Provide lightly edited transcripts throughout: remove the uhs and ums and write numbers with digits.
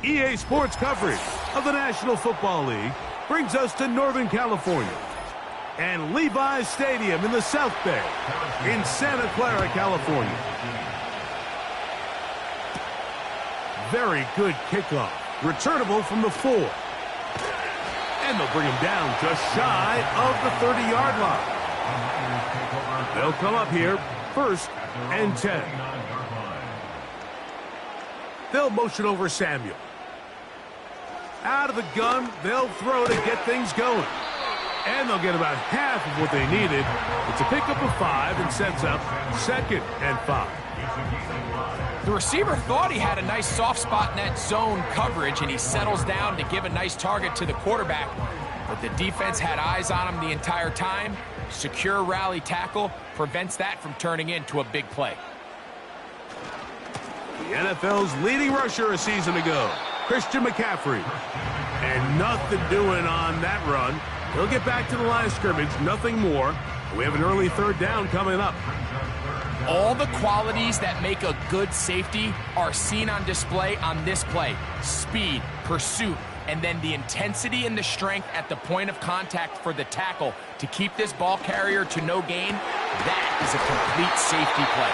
EA Sports coverage of the National Football League brings us to Northern California and Levi's Stadium in the South Bay in Santa Clara, California. Very good kickoff. Returnable from the 4. And they'll bring him down just shy of the 30-yard line. They'll come up here, 1st and 10. They'll motion over Samuel. Out of the gun, they'll throw to get things going. And they'll get about half of what they needed. It's a pickup of 5 and sets up 2nd and 5. The receiver thought he had a nice soft spot in that zone coverage, and he settles down to give a nice target to the quarterback. But the defense had eyes on him the entire time. Secure rally tackle prevents that from turning into a big play. The NFL's leading rusher a season ago, Christian McCaffrey. And nothing doing on that run. He'll get back to the line of scrimmage, nothing more. We have an early 3rd down coming up. All the qualities that make a good safety are seen on display on this play. Speed, pursuit, and then the intensity and the strength at the point of contact for the tackle to keep this ball carrier to no gain. That is a complete safety play.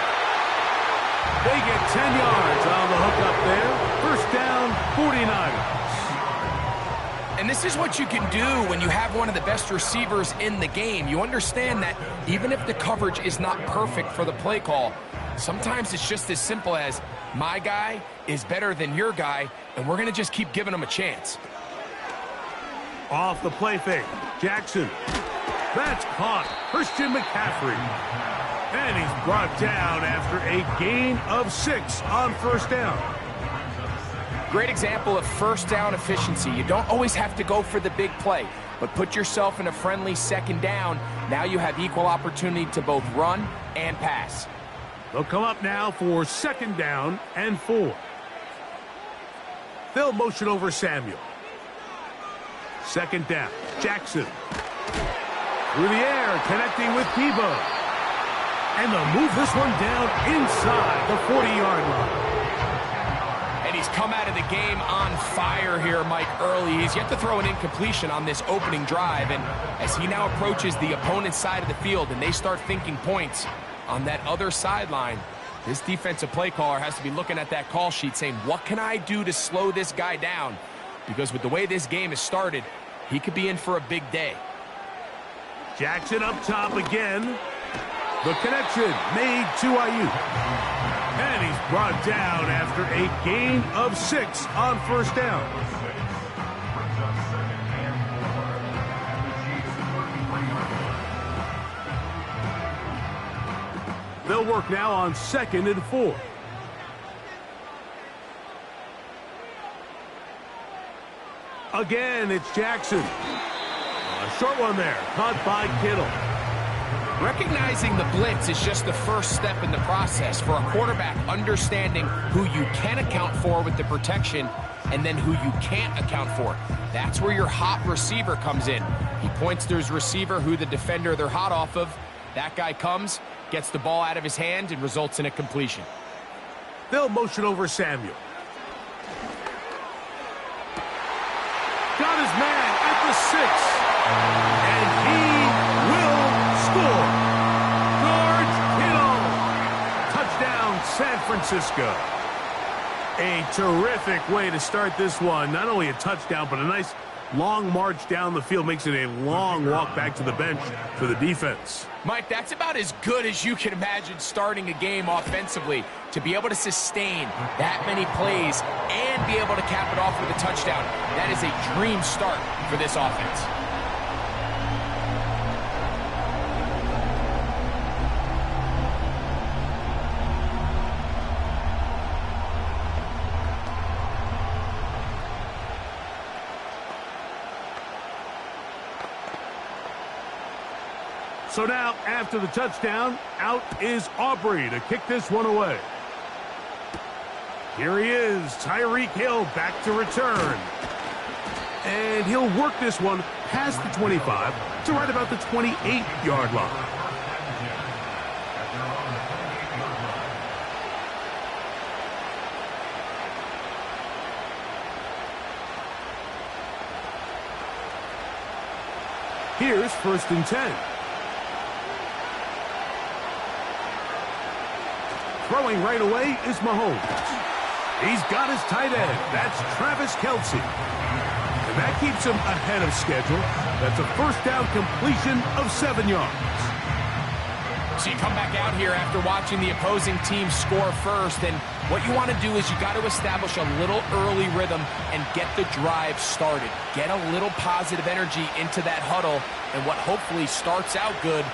They get 10 yards on the hook up there. 1st down, 49ers. And this is what you can do when you have one of the best receivers in the game. You understand that even if the coverage is not perfect for the play call, sometimes it's just as simple as, my guy is better than your guy, and we're going to just keep giving him a chance. Off the play fake, Jackson. That's caught. Christian McCaffrey. And he's brought down after a gain of 6 on 1st down. Great example of 1st down efficiency. You don't always have to go for the big play, but put yourself in a friendly 2nd down. Now you have equal opportunity to both run and pass. They'll come up now for 2nd down and 4. They'll motion over Samuel. 2nd down, Jackson. Through the air, connecting with Debo. And they'll move this one down inside the 40-yard line. And he's come out of the game on fire here, Mike, early. He's yet to throw an incompletion on this opening drive. And as he now approaches the opponent's side of the field and they start thinking points on that other sideline, this defensive play caller has to be looking at that call sheet saying, what can I do to slow this guy down? Because with the way this game has started, he could be in for a big day. Jackson up top again. The connection made to Ayuk. And he's brought down after a gain of 6 on 1st down. They'll work now on 2nd and 4. Again, it's Jackson. A short one there, caught by Kittle. Recognizing the blitz is just the first step in the process for a quarterback, understanding who you can account for with the protection and then who you can't account for. That's where your hot receiver comes in. He points to his receiver, who the defender they're hot off of. That guy comes, gets the ball out of his hand, and results in a completion. They'll motion over Samuel. Got his man at the 6. And he will score. George Kittle. Touchdown, San Francisco. A terrific way to start this one. Not only a touchdown, but a nice long march down the field makes it a long walk back to the bench for the defense. Mike, that's about as good as you can imagine starting a game offensively. To be able to sustain that many plays and be able to cap it off with a touchdown, that is a dream start for this offense. So now, after the touchdown, out is Aubrey to kick this one away. Here he is, Tyreek Hill back to return. And he'll work this one past the 25 to right about the 28-yard line. Here's 1st and 10. Throwing right away is Mahomes. He's got his tight end. That's Travis Kelce. And that keeps him ahead of schedule. That's a first down completion of 7 yards. So you come back out here after watching the opposing team score first, and what you want to do is you got to establish a little early rhythm and get the drive started. Get a little positive energy into that huddle, and what hopefully starts out good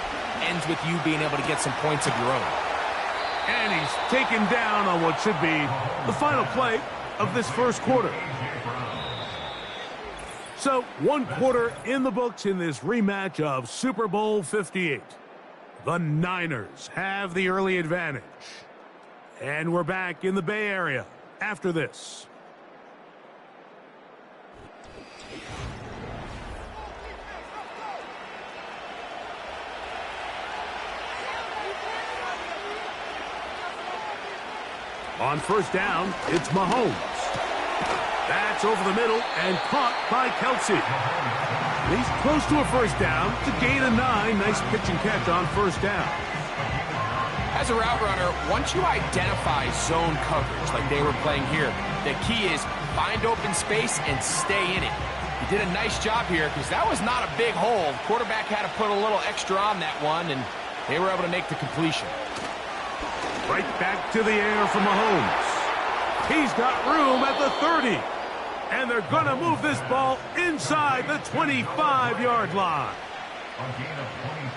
ends with you being able to get some points of your own. And he's taken down on what should be the final play of this first quarter. So, 1 quarter in the books in this rematch of Super Bowl 58. The Niners have the early advantage. And we're back in the Bay Area after this. On first down, it's Mahomes. That's over the middle and caught by Kelce. He's close to a first down to gain a 9. Nice pitch and catch on first down. As a route runner, once you identify zone coverage like they were playing here, the key is find open space and stay in it. He did a nice job here because that was not a big hole. Quarterback had to put a little extra on that one, and they were able to make the completion. Right back to the air for Mahomes. He's got room at the 30. And they're going to move this ball inside the 25-yard line.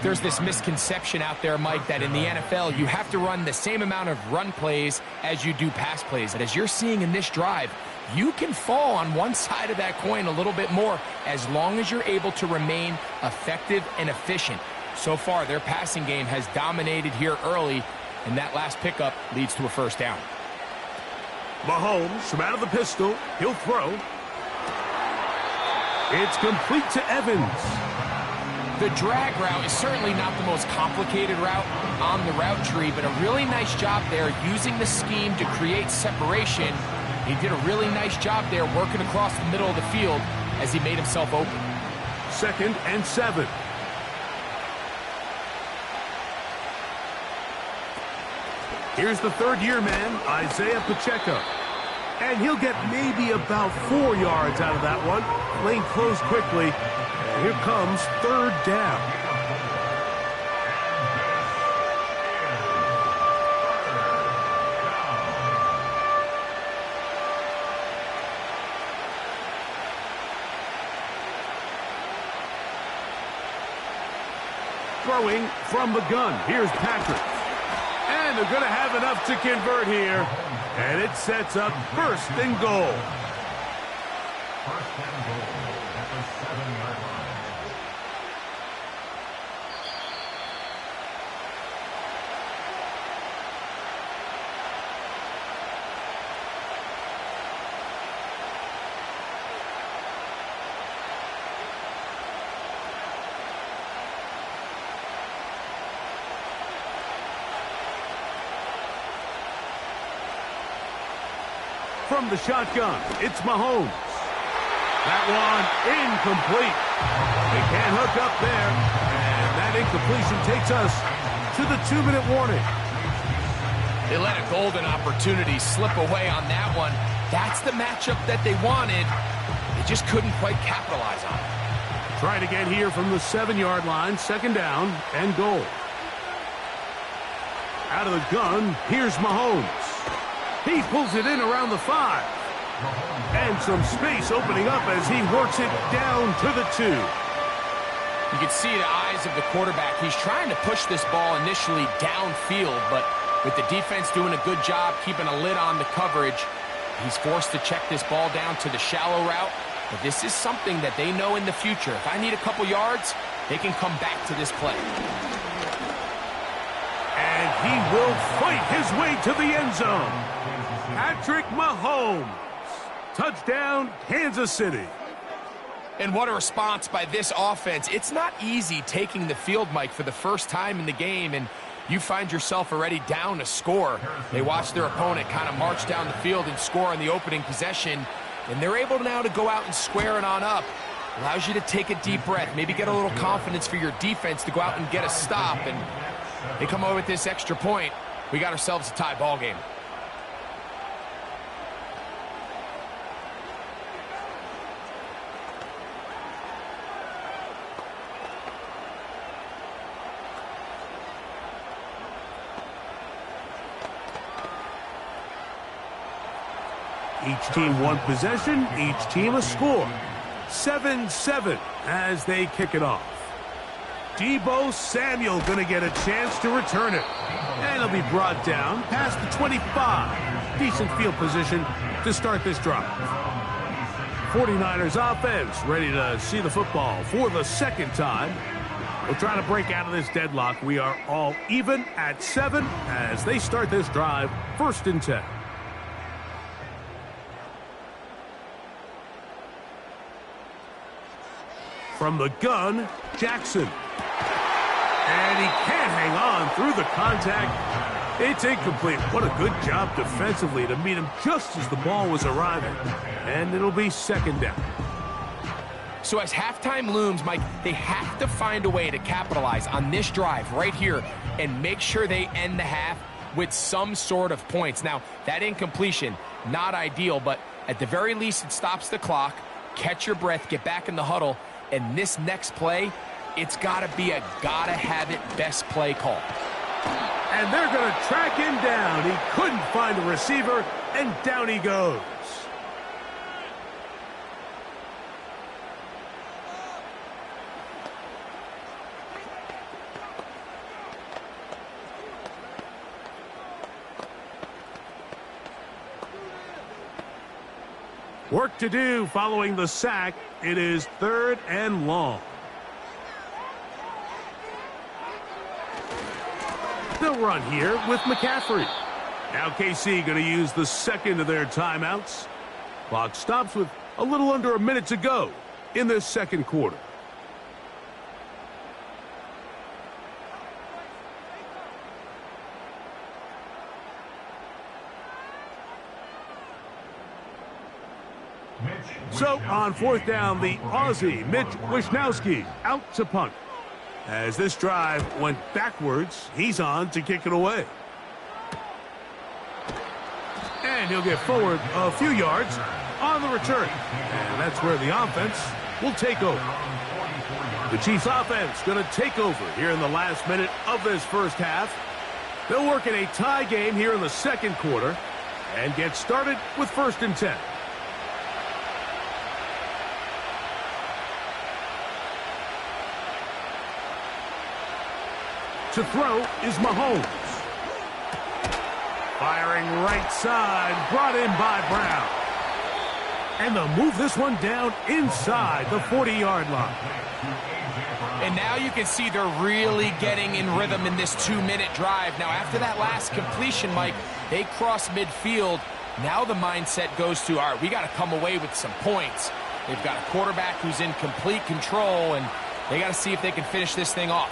There's this misconception out there, Mike, that in the NFL you have to run the same amount of run plays as you do pass plays. And as you're seeing in this drive, you can fall on one side of that coin a little bit more as long as you're able to remain effective and efficient. So far, their passing game has dominated here early, and that last pickup leads to a first down. Mahomes from out of the pistol. He'll throw. It's complete to Evans. The drag route is certainly not the most complicated route on the route tree, but a really nice job there using the scheme to create separation. He did a really nice job there working across the middle of the field as he made himself open. 2nd and 7. Here's the third-year man, Isaiah Pacheco. And he'll get maybe about 4 yards out of that one. Lane closed quickly. And here comes 3rd down. Throwing from the gun. Here's Patrick. And they're going to have enough to convert here. And it sets up 1st and goal. 1st and goal at the 7-yard line. From the shotgun, it's Mahomes. That one incomplete. They can't hook up there. And that incompletion takes us to the 2-minute warning. They let a golden opportunity slip away on that one. That's the matchup that they wanted. they just couldn't quite capitalize on it. Trying again here from the 7-yard line, second down and goal. Out of the gun, here's Mahomes. He pulls it in around the 5. And some space opening up as he works it down to the 2. You can see the eyes of the quarterback. He's trying to push this ball initially downfield, but with the defense doing a good job keeping a lid on the coverage, he's forced to check this ball down to the shallow route. But this is something that they know in the future. If I need a couple yards, they can come back to this play. And he will fight his way to the end zone. Patrick Mahomes. Touchdown, Kansas City. And what a response by this offense. It's not easy taking the field, Mike, for the first time in the game, and you find yourself already down a score. They watch their opponent kind of march down the field and score on the opening possession, and they're able now to go out and square it on up. Allows you to take a deep breath, maybe get a little confidence for your defense to go out and get a stop, and they come over with this extra point. We got ourselves a tie ball game. Each team one possession, each team a score. 7-7 as they kick it off. Deebo Samuel going to get a chance to return it. And he'll be brought down past the 25. Decent field position to start this drive. 49ers offense ready to see the football for the second time. We'll try to break out of this deadlock. We are all even at 7 as they start this drive, 1st and 10. From the gun, Jackson. And he can't hang on through the contact. It's incomplete. What a good job defensively to meet him just as the ball was arriving. And it'll be second down. So as halftime looms, Mike, they have to find a way to capitalize on this drive right here and make sure they end the half with some sort of points. Now, that incompletion, not ideal, but at the very least, it stops the clock. Catch your breath, get back in the huddle. And this next play, it's got to be a gotta-have-it best play call. And they're going to track him down. He couldn't find a receiver, and down he goes. Work to do following the sack. It is 3rd and long. They'll run here with McCaffrey. Now KC going to use the second of their timeouts. Clock stops with a little under a minute to go in this second quarter. So on 4th down, the Aussie, Mitch Wishnowsky, out to punt. As this drive went backwards, he's on to kick it away. And he'll get forward a few yards on the return. And that's where the offense will take over. The Chiefs offense going to take over here in the last minute of this first half. They'll work in a tie game here in the second quarter and get started with 1st and 10. To throw is Mahomes. Firing right side, brought in by Brown. And they'll move this one down inside the 40-yard line. And now you can see they're really getting in rhythm in this 2-minute drive. Now, after that last completion, Mike, they cross midfield. Now the mindset goes to, all right, we got to come away with some points. They've got a quarterback who's in complete control, and they got to see if they can finish this thing off.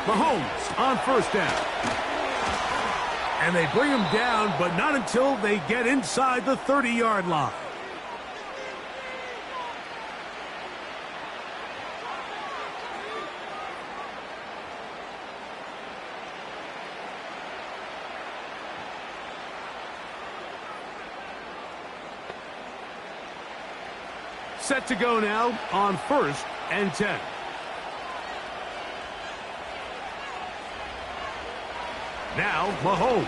Mahomes on 1st down. And they bring him down, but not until they get inside the 30-yard line. Set to go now on 1st and 10. Now, Mahomes.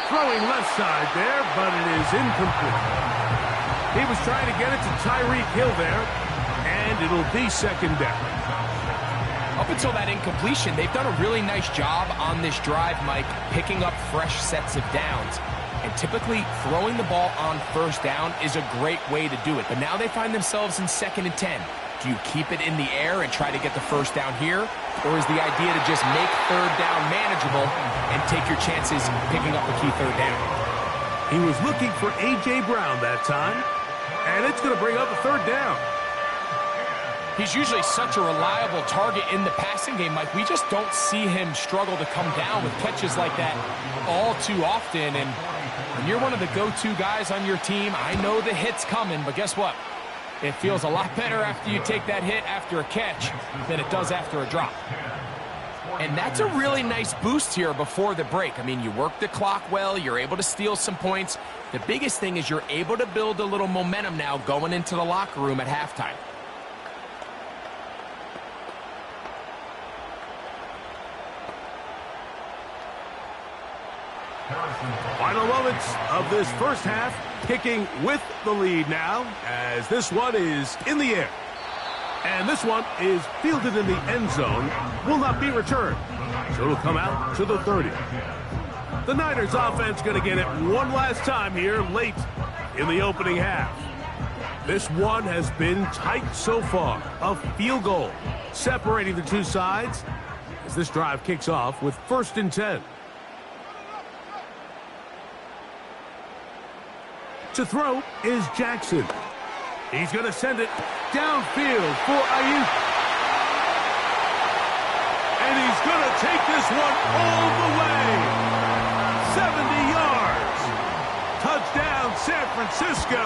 Throwing left side there, but it is incomplete. He was trying to get it to Tyreek Hill there, and it'll be 2nd down. Up until that incompletion, they've done a really nice job on this drive, Mike, picking up fresh sets of downs. And typically, throwing the ball on 1st down is a great way to do it. But now they find themselves in 2nd and 10. Do you keep it in the air and try to get the 1st down here? Or is the idea to just make 3rd down manageable and take your chances picking up a key 3rd down? He was looking for A.J. Brown that time, and it's going to bring up a 3rd down. He's usually such a reliable target in the passing game, Mike. We just don't see him struggle to come down with catches like that all too often. And when you're one of the go-to guys on your team, I know the hit's coming, but guess what? It feels a lot better after you take that hit after a catch than it does after a drop. And that's a really nice boost here before the break. I mean, you work the clock well, you're able to steal some points. The biggest thing is you're able to build a little momentum now going into the locker room at halftime. Final moments of this 1st half, kicking with the lead now, as this one is in the air. And this one is fielded in the end zone, will not be returned. So it'll come out to the 30. The Niners offense going to get it one last time here late in the opening half. This one has been tight so far. A field goal separating the two sides as this drive kicks off with 1st and 10. To throw is Jackson. He's going to send it downfield for Ayuk. And he's going to take this one all the way. 70 yards. Touchdown, San Francisco.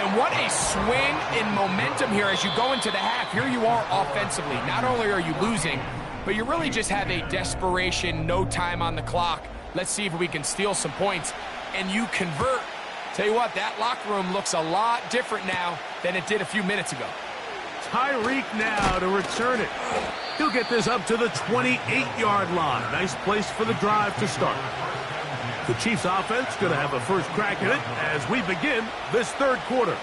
And what a swing in momentum here as you go into the half. Here you are offensively. Not only are you losing, but you really just have a desperation, no time on the clock. Let's see if we can steal some points. And you convert. Tell you what, that locker room looks a lot different now than it did a few minutes ago. Tyreek now to return it. He'll get this up to the 28-yard line. Nice place for the drive to start. The Chiefs offense going to have a first crack at it as we begin this 3rd quarter.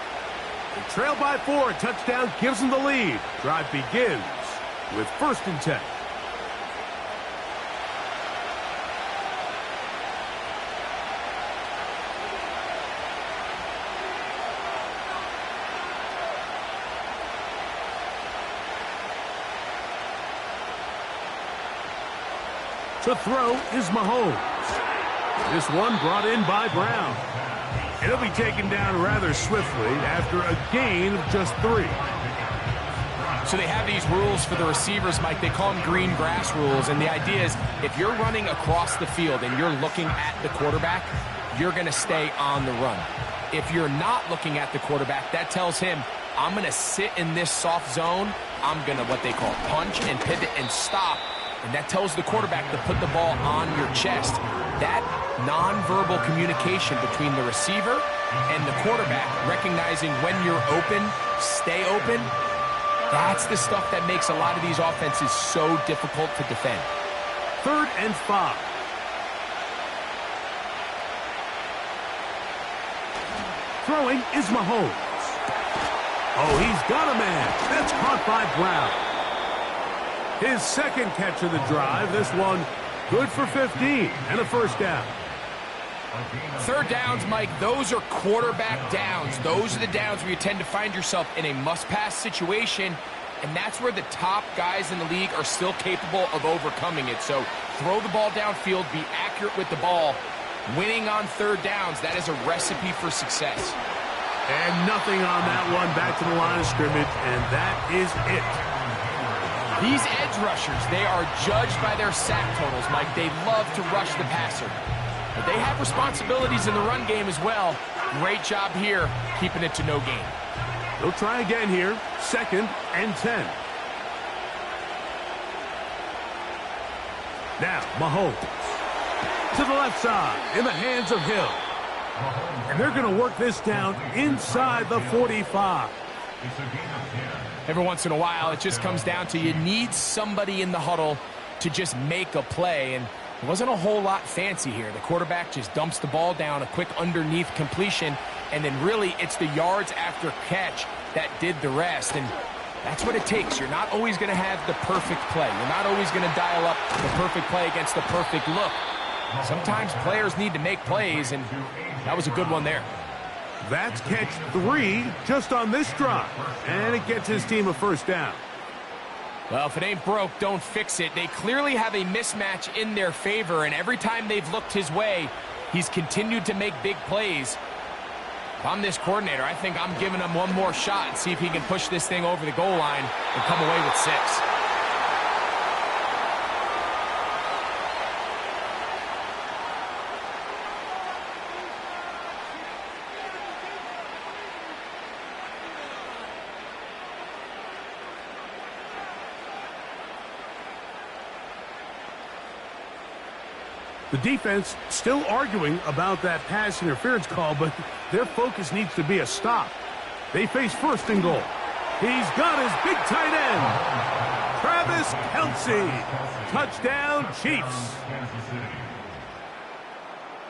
They trail by 4. A touchdown gives them the lead. Drive begins with 1st and 10. To throw is Mahomes. This one brought in by Brown. And he'll be taken down rather swiftly after a gain of just 3. So they have these rules for the receivers, Mike. They call them green grass rules. And the idea is if you're running across the field and you're looking at the quarterback, you're going to stay on the run. If you're not looking at the quarterback, that tells him, I'm going to sit in this soft zone. I'm going to what they call punch and pivot and stop. And that tells the quarterback to put the ball on your chest. That nonverbal communication between the receiver and the quarterback, recognizing when you're open, stay open, that's the stuff that makes a lot of these offenses so difficult to defend. 3rd and 5. Throwing is Mahomes. Oh, he's got a man. That's caught by Brown. His 2nd catch of the drive. This one good for 15 and a 1st down. 3rd downs, Mike, those are quarterback downs. Those are the downs where you tend to find yourself in a must-pass situation, and that's where the top guys in the league are still capable of overcoming it. So throw the ball downfield, be accurate with the ball. Winning on 3rd downs, that is a recipe for success. And nothing on that one. Back to the line of scrimmage, and that is it. These edge rushers, they are judged by their sack totals, Mike. They love to rush the passer. But they have responsibilities in the run game as well. Great job here, keeping it to no gain. They'll try again here. 2nd and 10. Now, Mahomes. To the left side, in the hands of Hill. And they're going to work this down inside the 45. Every once in a while, it just comes down to you need somebody in the huddle to just make a play, and it wasn't a whole lot fancy here. The quarterback just dumps the ball down, a quick underneath completion, and then really it's the yards after catch that did the rest, and that's what it takes. You're not always going to have the perfect play. You're not always going to dial up the perfect play against the perfect look. Sometimes players need to make plays, and that was a good one there. That's catch 3 just on this drive, and it gets his team a first down. Well, if it ain't broke, don't fix it. They clearly have a mismatch in their favor, and every time they've looked his way, he's continued to make big plays. If I'm this coordinator, I think I'm giving him one more shot and see if he can push this thing over the goal line and come away with 6. The defense still arguing about that pass interference call, but their focus needs to be a stop. They face first and goal. He's got his big tight end, Travis Kelce. Touchdown, Chiefs.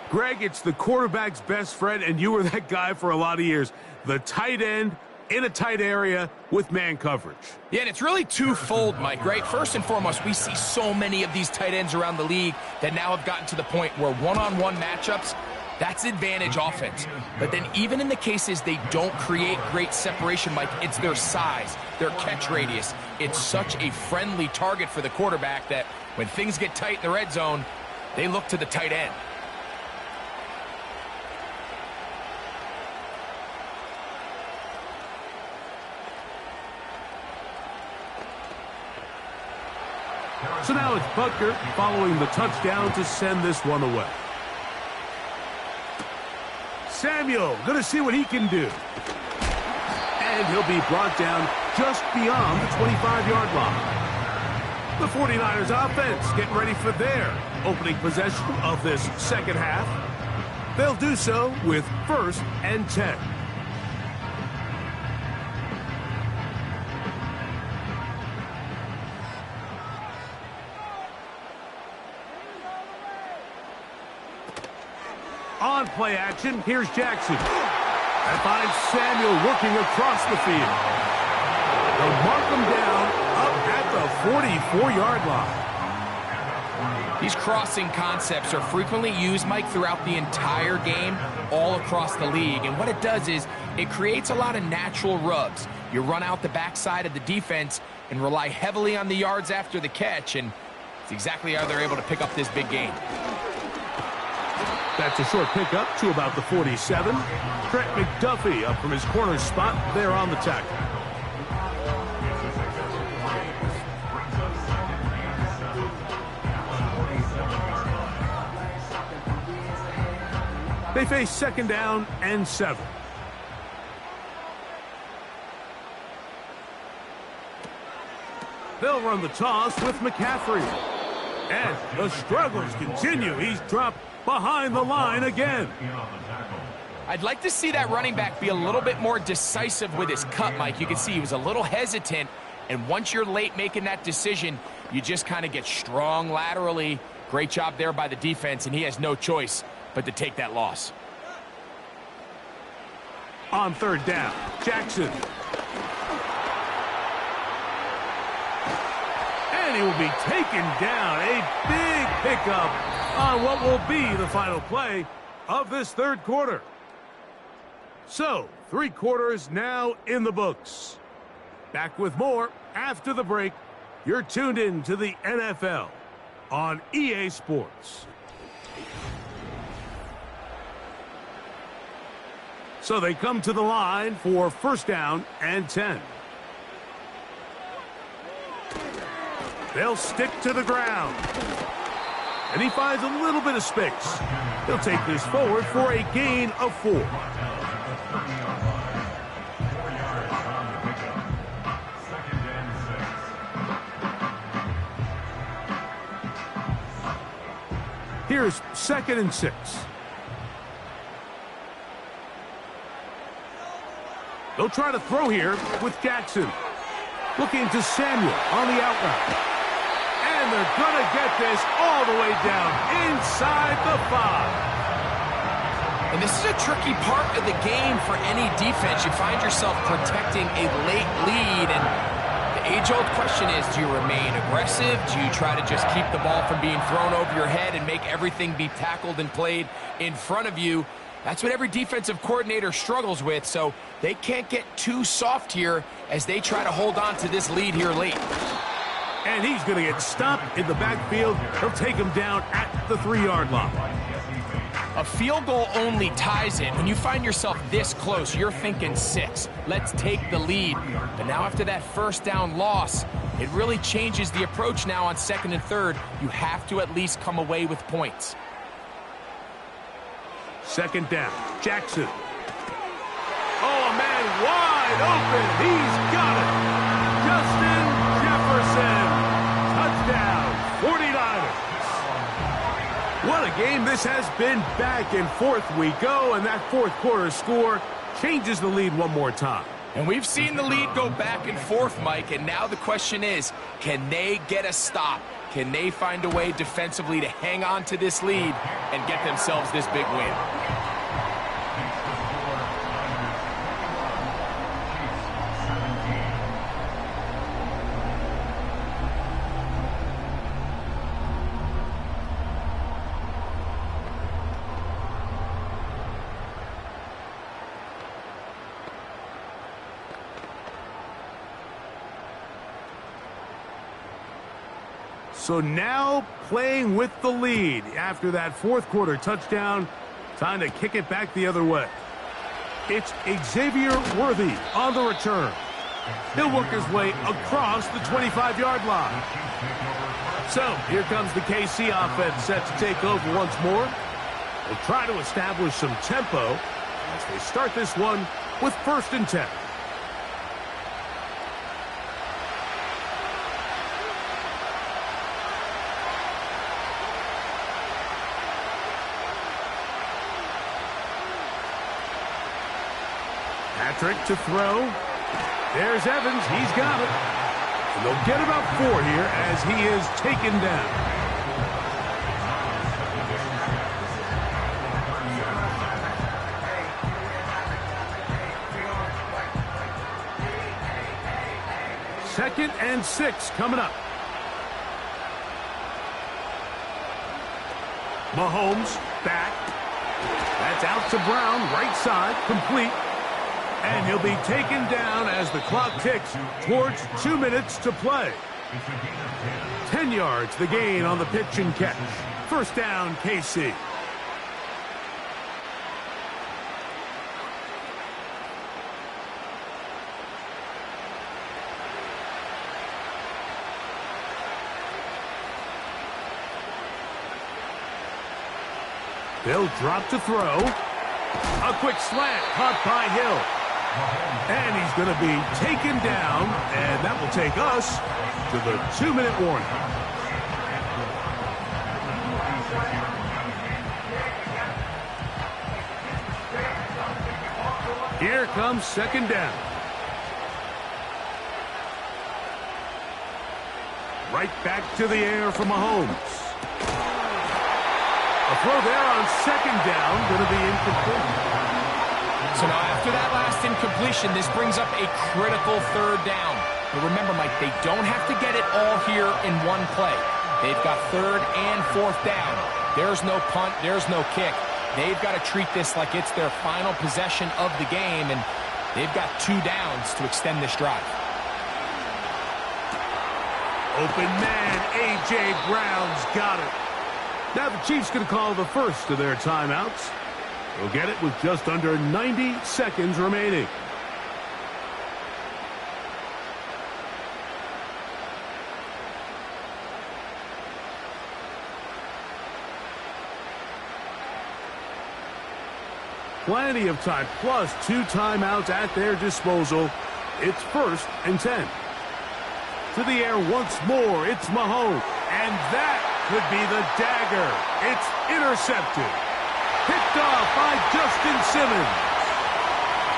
Greg, it's the quarterback's best friend, and you were that guy for a lot of years. The tight end in a tight area with man coverage. Yeah, and it's really twofold, Mike, right? First and foremost, we see so many of these tight ends around the league that now have gotten to the point where one-on-one matchups, that's advantage offense. But then even in the cases they don't create great separation, Mike, it's their size, their catch radius. It's such a friendly target for the quarterback that when things get tight in the red zone, they look to the tight end. So now it's Butker following the touchdown to send this one away. Samuel going to see what he can do. And he'll be brought down just beyond the 25-yard line. The 49ers offense getting ready for their opening possession of this second half. They'll do so with 1st and 10. On play action, here's Jackson. And finds Samuel working across the field. They'll mark him down up at the 44-yard line. These crossing concepts are frequently used, Mike, throughout the entire game, all across the league. And what it does is it creates a lot of natural rubs. You run out the backside of the defense and rely heavily on the yards after the catch, and it's exactly how they're able to pick up this big gain. That's a short pickup to about the 47. Trent McDuffie up from his corner spot there on the tackle. They face 2nd down and 7. They'll run the toss with McCaffrey. And the struggles continue. He's dropped behind the line again. I'd like to see that running back be a little bit more decisive with his cut, Mike. You can see he was a little hesitant, and once you're late making that decision, you just kind of get strong laterally. Great job there by the defense, and he has no choice but to take that loss. On 3rd down, Jackson. And he will be taken down. A big pickup on what will be the final play of this 3rd quarter. So, 3 quarters now in the books. Back with more after the break. You're tuned in to the NFL on EA Sports. So they come to the line for 1st down and 10. They'll stick to the ground. And he finds a little bit of space. He'll take this forward for a gain of 4. Here's 2nd and 6. They'll try to throw here with Jackson. Looking to Samuel on the out route. And they're going to get this all the way down inside the 5. And this is a tricky part of the game for any defense. You find yourself protecting a late lead, and the age-old question is, do you remain aggressive? Do you try to just keep the ball from being thrown over your head and make everything be tackled and played in front of you? That's what every defensive coordinator struggles with, so they can't get too soft here as they try to hold on to this lead here late. And he's going to get stopped in the backfield. He'll take him down at the 3-yard line. A field goal only ties it. When you find yourself this close, you're thinking 6. Let's take the lead. But now after that first down loss, it really changes the approach now on 2nd and 3rd. You have to at least come away with points. 2nd down, Jackson. Oh, a man wide open. He's got it. Justin Jefferson. Touchdown, 49ers. What a game this has been. Back and forth we go, and that 4th quarter score changes the lead one more time. And we've seen the lead go back and forth, Mike, and now the question is, can they get a stop? Can they find a way defensively to hang on to this lead and get themselves this big win? So now playing with the lead after that 4th quarter touchdown. Time to kick it back the other way. It's Xavier Worthy on the return. He'll work his way across the 25-yard line. So here comes the KC offense set to take over once more. They'll try to establish some tempo as they start this one with 1st and 10. Patrick to throw. There's Evans. He's got it. And they'll get about 4 here as he is taken down. Second and 6 coming up. Mahomes back. That's out to Brown, right side, complete. And he'll be taken down as the clock ticks towards 2 minutes to play. 10 yards the gain on the pitch and catch. 1st down, KC. They'll drop to throw. A quick slant caught by Hill. And he's going to be taken down, and that will take us to the 2-minute warning. Here comes 2nd down. Right back to the air for Mahomes. A throw there on 2nd down, going to be incomplete. So now after that last incompletion, this brings up a critical 3rd down. But remember, Mike, they don't have to get it all here in one play. They've got 3rd and 4th down. There's no punt. There's no kick. They've got to treat this like it's their final possession of the game, and they've got 2 downs to extend this drive. Open man, A.J. Brown's got it. Now the Chiefs going to call the first of their timeouts. They'll get it with just under 90 seconds remaining. Plenty of time, plus 2 timeouts at their disposal. It's 1st and 10. To the air once more, it's Mahomes. And that could be the dagger. It's intercepted. Picked off by Justin Simmons.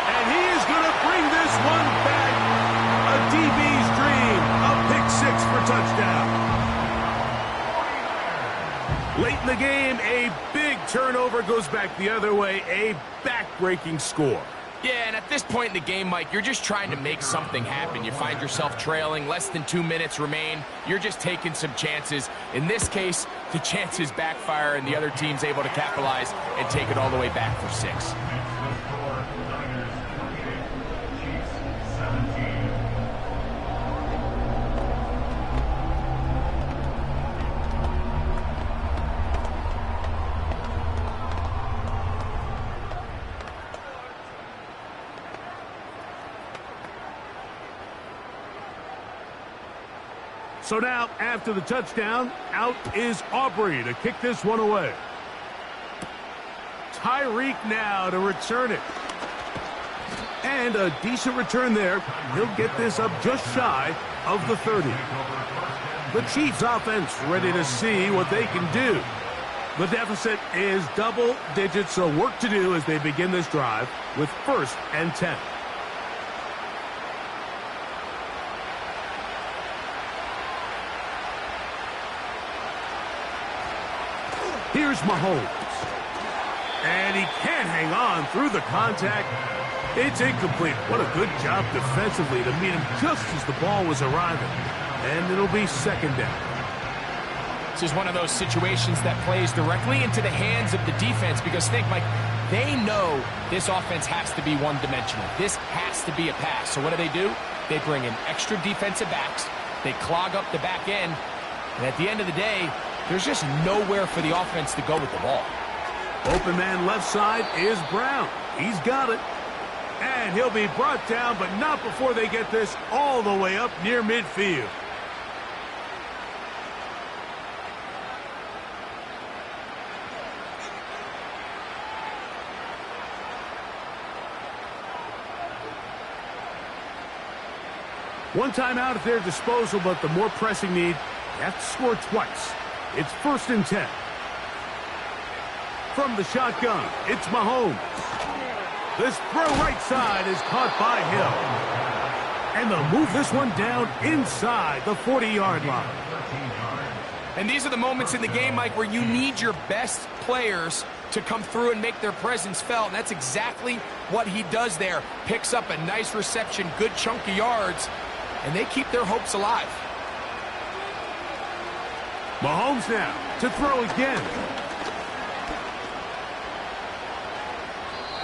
And he is going to bring this one back. A DB's dream. A pick six for touchdown. Late in the game, a big turnover goes back the other way. A back-breaking score. Yeah, and at this point in the game, Mike, you're just trying to make something happen. You find yourself trailing, less than 2 minutes remain. You're just taking some chances. In this case, the chances backfire, and the other team's able to capitalize and take it all the way back for 6. So now, after the touchdown, out is Aubrey to kick this one away. Tyreek now to return it. And a decent return there. He'll get this up just shy of the 30. The Chiefs offense ready to see what they can do. The deficit is double digits, so work to do as they begin this drive with 1st and 10. Here's Mahomes. And he can't hang on through the contact. It's incomplete. What a good job defensively to meet him just as the ball was arriving. And it'll be 2nd down. This is one of those situations that plays directly into the hands of the defense because think, Mike, they know this offense has to be one-dimensional. This has to be a pass. So what do? They bring in extra defensive backs. They clog up the back end. And at the end of the day, there's just nowhere for the offense to go with the ball. Open man left side is Brown. He's got it. And he'll be brought down, but not before they get this all the way up near midfield. One timeout at their disposal, but the more pressing need, they have to score twice. It's 1st and 10. From the shotgun, it's Mahomes. This throw right side is caught by Hill. And they'll move this one down inside the 40-yard line. And these are the moments in the game, Mike, where you need your best players to come through and make their presence felt. And that's exactly what he does there. Picks up a nice reception, good chunk of yards, and they keep their hopes alive. Mahomes now to throw again.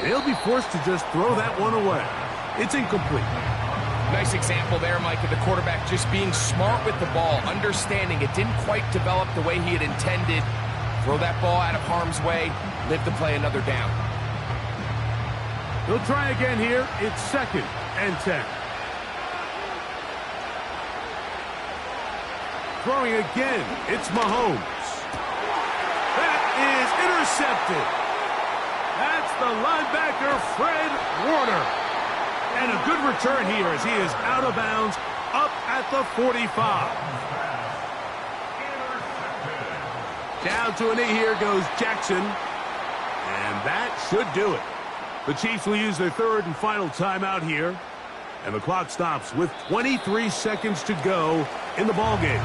He'll be forced to just throw that one away. It's incomplete. Nice example there, Mike, of the quarterback just being smart with the ball, understanding it didn't quite develop the way he had intended. Throw that ball out of harm's way, live to play another down. He'll try again here. It's 2nd and 10. Throwing again, it's Mahomes. That is intercepted. That's the linebacker, Fred Warner. And a good return here as he is out of bounds up at the 45. Down to a knee here goes Jackson. And that should do it. The Chiefs will use their 3rd and final timeout here. And the clock stops with 23 seconds to go in the ballgame.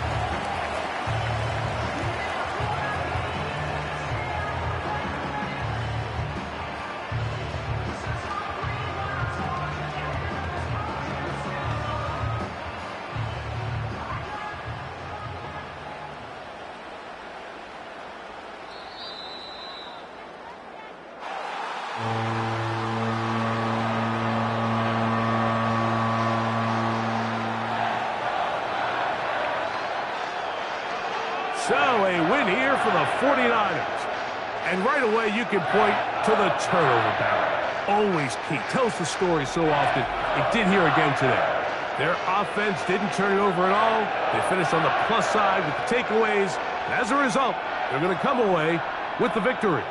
So a win here for the 49ers. And right away you can point to the turnover battle. Always key. Tells the story so often. It did here again today. Their offense didn't turn it over at all. They finished on the plus side with the takeaways. And as a result, they're going to come away with the victory.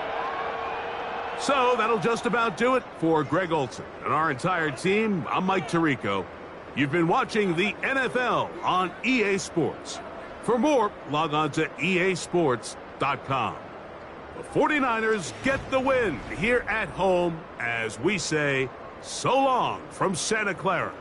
So that'll just about do it for Greg Olson and our entire team. I'm Mike Tirico. You've been watching the NFL on EA Sports. For more, log on to easports.com. The 49ers get the win here at home as we say So long from Santa Clara.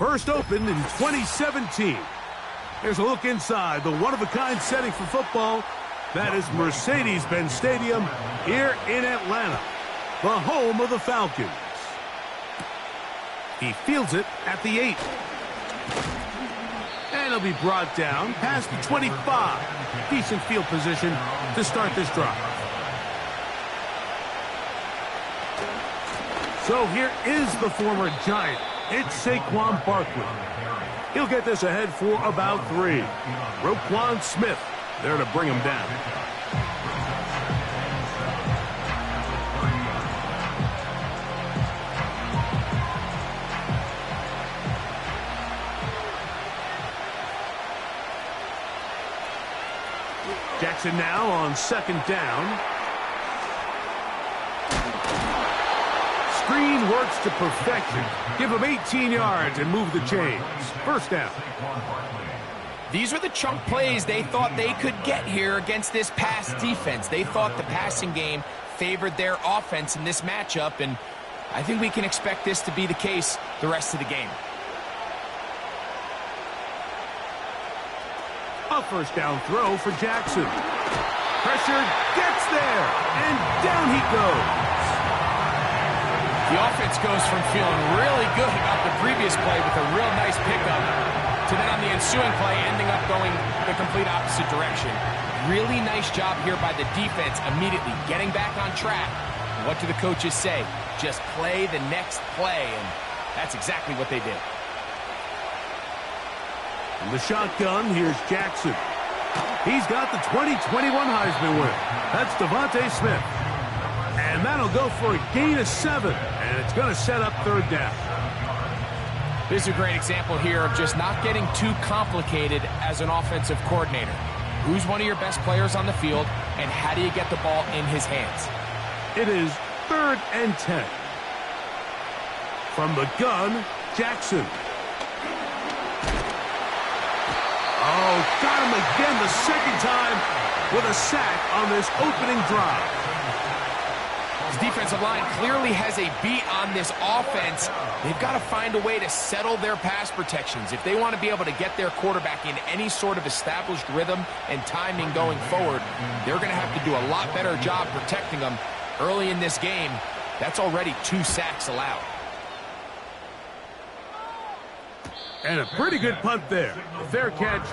First opened in 2017. Here's a look inside the one-of-a-kind setting for football. That is Mercedes-Benz Stadium here in Atlanta, the home of the Falcons. He fields it at the 8. And he'll be brought down past the 25. Decent field position to start this drive. So here is the former Giant. It's Saquon Barkley. He'll get this ahead for about 3. Roquan Smith there to bring him down. Jackson now on second down. Screen works to perfection. Give him 18 yards and move the chains. First down. These were the chunk plays they thought they could get here against this pass defense. They thought the passing game favored their offense in this matchup, and I think we can expect this to be the case the rest of the game. A first down throw for Jackson. Pressure gets there, and down he goes. The offense goes from feeling really good about the previous play with a real nice pickup to then on the ensuing play ending up going the complete opposite direction. Really nice job here by the defense immediately getting back on track. What do the coaches say? Just play the next play, and that's exactly what they did. In the shotgun, here's Jackson. He's got the 2021 Heisman winner. That's Devontae Smith. And that'll go for a gain of 7, and it's going to set up third down. This is a great example here of just not getting too complicated as an offensive coordinator. Who's one of your best players on the field, and how do you get the ball in his hands? It is 3rd and 10. From the gun, Jackson. Oh, got him again the second time with a sack on this opening drive. His defensive line clearly has a beat on this offense. They've got to find a way to settle their pass protections. If they want to be able to get their quarterback in any sort of established rhythm and timing going forward, they're going to have to do a lot better job protecting them early in this game. That's already 2 sacks allowed. And a pretty good punt there. A fair catch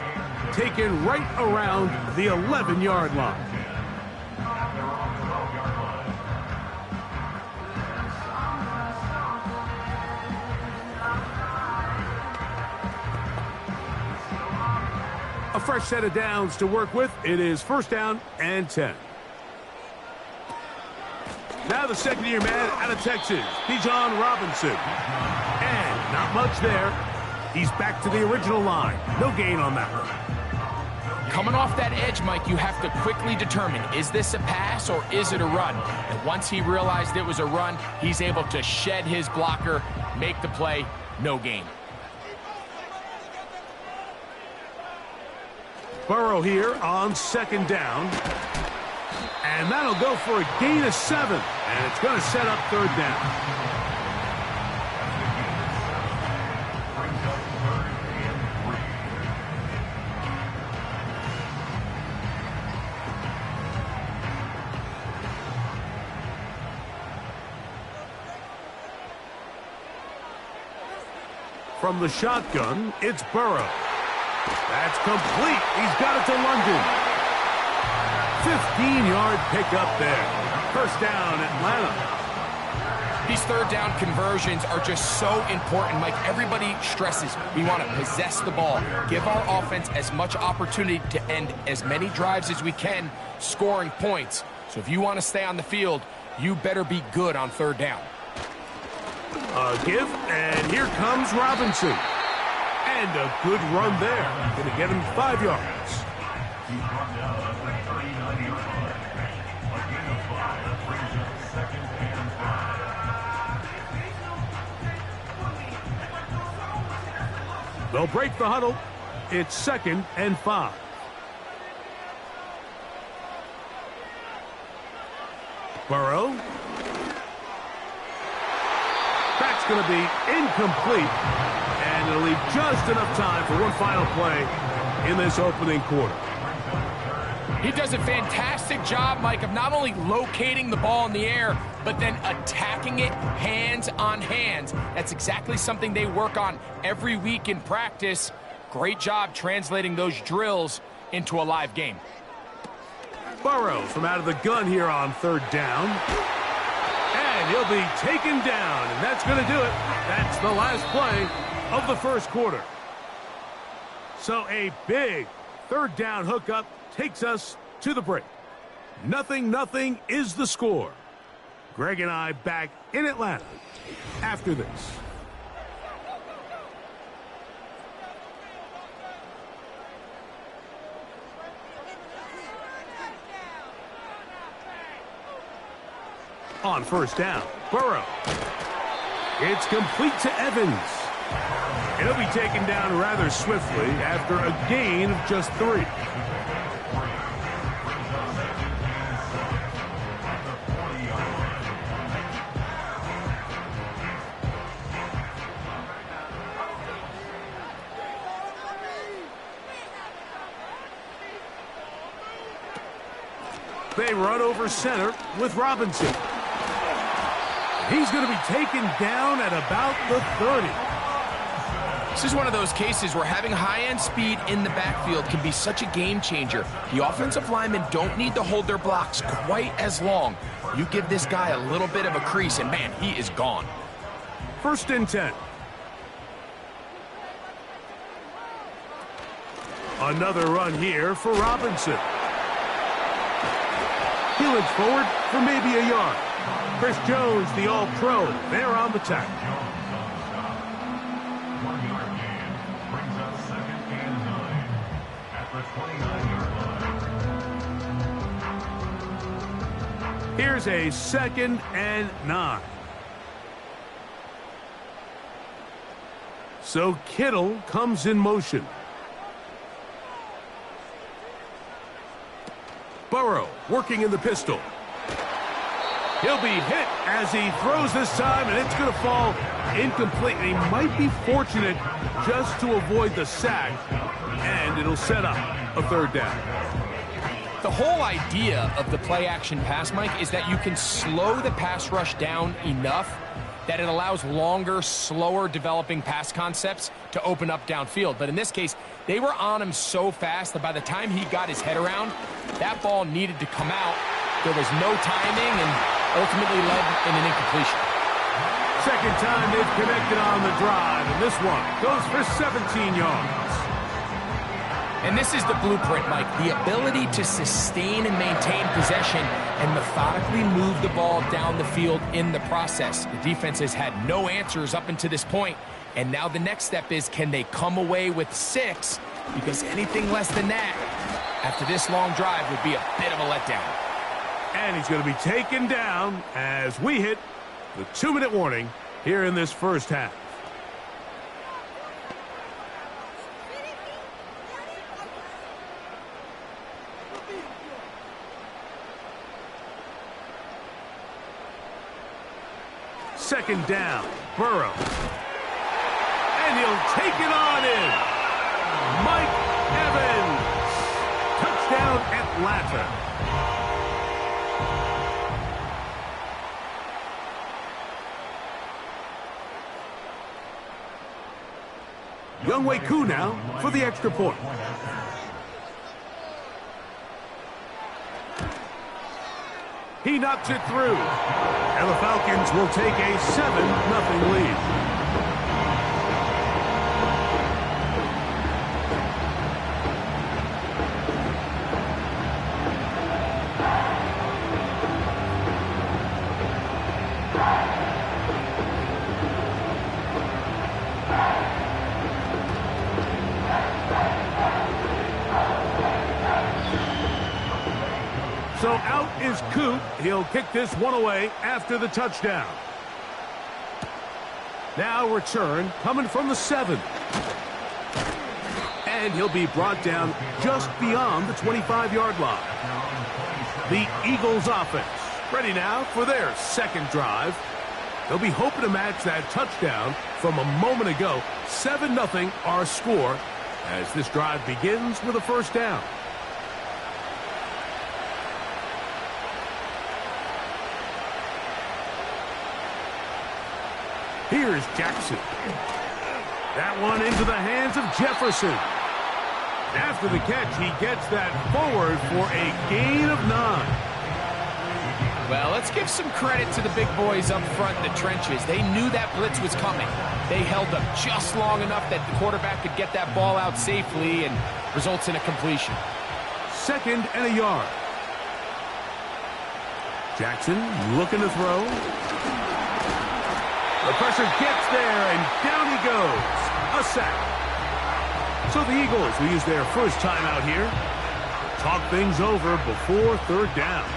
taken right around the 11-yard line. A fresh set of downs to work with. It is 1st down and 10. Now the second-year man out of Texas, Bijan Robinson. And not much there. He's back to the original line. No gain on that one. Coming off that edge, Mike, you have to quickly determine, is this a pass or is it a run? And once he realized it was a run, he's able to shed his blocker, make the play, no gain. Burrow here on second down. And that'll go for a gain of 7. And it's going to set up third down. From the shotgun, it's Burrow. That's complete. He's got it to London. 15-yard pickup there. First down, Atlanta. These third down conversions are just so important, Mike. Everybody stresses we want to possess the ball, give our offense as much opportunity to end as many drives as we can, scoring points. So if you want to stay on the field, you better be good on third down. A give, and here comes Robinson. And a good run there. Going to get him 5 yards. They'll break the huddle. It's 2nd and 5. Burrow. That's going to be incomplete. And And it'll leave just enough time for one final play in this opening quarter. He does a fantastic job, Mike, of not only locating the ball in the air, but then attacking it hands on hands. That's exactly something they work on every week in practice. Great job translating those drills into a live game. Burrow from out of the gun here on third down. And he'll be taken down, and that's going to do it. That's the last play of the first quarter. So a big third down hookup takes us to the break. 0-0 is the score. Greg and I back in Atlanta after this. On first down, Burrow. It's complete to Evans. And he'll be taken down rather swiftly after a gain of just 3. They run over center with Robinson. He's going to be taken down at about the 30. This is one of those cases where having high-end speed in the backfield can be such a game changer. The offensive linemen don't need to hold their blocks quite as long. You give this guy a little bit of a crease, and man, he is gone. 1st and 10. Another run here for Robinson. He looks forward for maybe a yard. Chris Jones, the All-Pro, there on the tackle. 1 yard gain brings us 2nd and 9 at the 29-yard line. Here's a 2nd and 9. So Kittle comes in motion. Burrow working in the pistol. He'll be hit as he throws this time, and it's going to fall incomplete. And he might be fortunate just to avoid the sack, and it'll set up a 3rd down. The whole idea of the play-action pass, Mike, is that you can slow the pass rush down enough that it allows longer, slower developing pass concepts to open up downfield. But in this case, they were on him so fast that by the time he got his head around, that ball needed to come out. There was no timing and ultimately led in an incompletion. 2nd time they've connected on the drive, and this one goes for 17 yards. And this is the blueprint, Mike. The ability to sustain and maintain possession and methodically move the ball down the field in the process. The defense has had no answers up until this point, and now the next step is, can they come away with 6? Because anything less than that after this long drive would be a bit of a letdown. And he's going to be taken down as we hit the 2-minute warning here in this first half. Second down, Burrow. And he'll take it on in. Mike Evans. Touchdown, Atlanta. Younghoe Koo now for the extra point. He knocks it through. And the Falcons will take a 7-0 lead. So out is Koo. He'll kick this one away after the touchdown. Now return coming from the 7. And he'll be brought down just beyond the 25-yard line. The Eagles offense ready now for their second drive. They'll be hoping to match that touchdown from a moment ago. 7-0 our score as this drive begins with a first down. Here's Jackson. That one into the hands of Jefferson. After the catch, he gets that forward for a gain of 9. Well, let's give some credit to the big boys up front in the trenches. They knew that blitz was coming. They held up just long enough that the quarterback could get that ball out safely and results in a completion. 2nd and a yard. Jackson looking to throw. The pressure gets there, and down he goes. A sack. So the Eagles will use their first timeout here. Talk things over before 3rd down.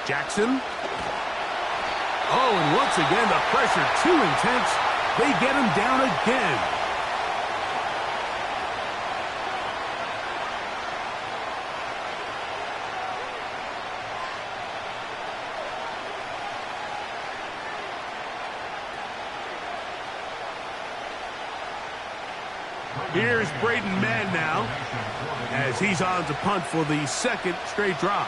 Jackson. Oh, and once again, the pressure too intense. They get him down again. Here's Braden Mann now as he's on to punt for the 2nd straight drive.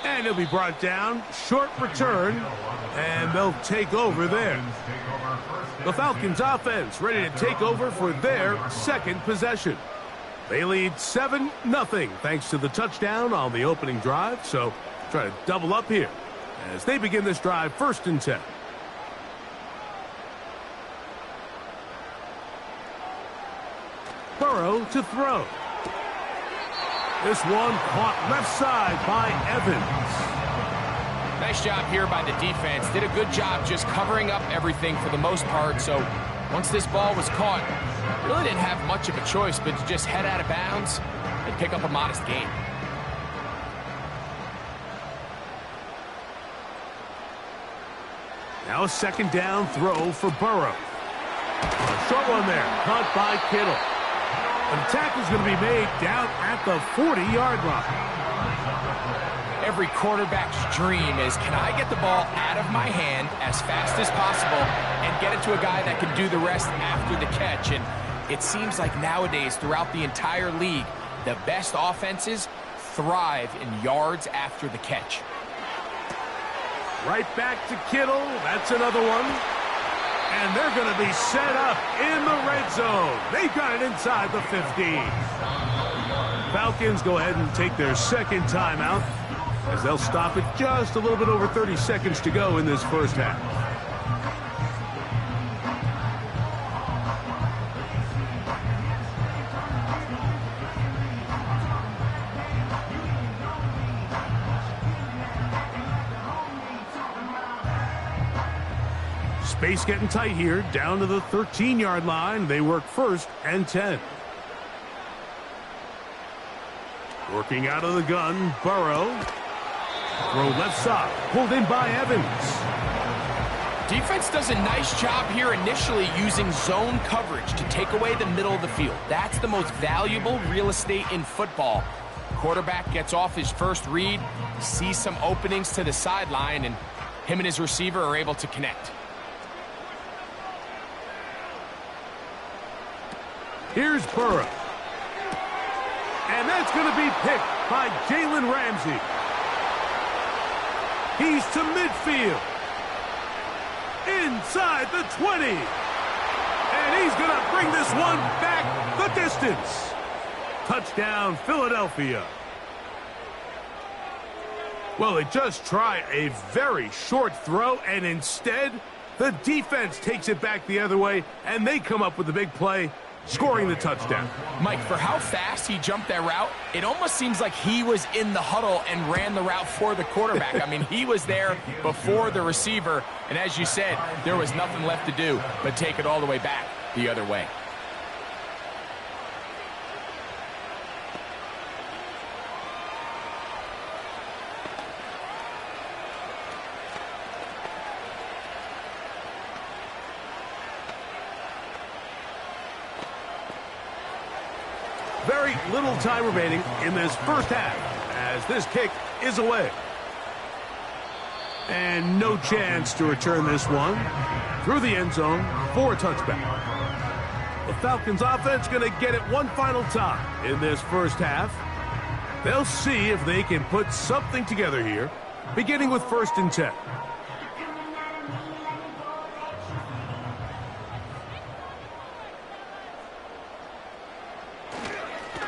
And he'll be brought down. Short return. And they'll take over there. The Falcons offense ready to take over for their 2nd possession. They lead 7-0 thanks to the touchdown on the opening drive. So try to double up here as they begin this drive 1st and 10. Burrow to throw. This one caught left side by Evans. Nice job here by the defense. Did a good job just covering up everything for the most part. So once this ball was caught, really didn't have much of a choice but to just head out of bounds and pick up a modest gain. Now a 2nd down throw for Burrow. A short one there, caught by Kittle. And the tackle's going to be made down at the 40-yard line. Every quarterback's dream is, can I get the ball out of my hand as fast as possible and get it to a guy that can do the rest after the catch? And it seems like nowadays, throughout the entire league, the best offenses thrive in yards after the catch. Right back to Kittle. That's another one. And they're going to be set up in the red zone. They've got it inside the 15. Falcons go ahead and take their 2nd timeout as they'll stop it just a little bit over 30 seconds to go in this first half. Space getting tight here, down to the 13-yard line. They work 1st and 10. Working out of the gun, Burrow. Throw left side, pulled in by Evans. Defense does a nice job here initially using zone coverage to take away the middle of the field. That's the most valuable real estate in football. Quarterback gets off his first read, sees some openings to the sideline, and him and his receiver are able to connect. Here's Burrow. And that's going to be picked by Jalen Ramsey. He's to midfield. Inside the 20. And he's going to bring this one back the distance. Touchdown, Philadelphia. Well, they just try a very short throw, and instead, the defense takes it back the other way, and they come up with the big play, scoring the touchdown. Mike, for how fast he jumped that route, it almost seems like he was in the huddle and ran the route for the quarterback. I mean, he was there before the receiver, and as you said, there was nothing left to do but take it all the way back the other way. Very little time remaining in this first half as this kick is away. And no chance to return this one through the end zone for a touchback. The Falcons offense going to get it one final time in this first half. They'll see if they can put something together here, beginning with 1st and 10.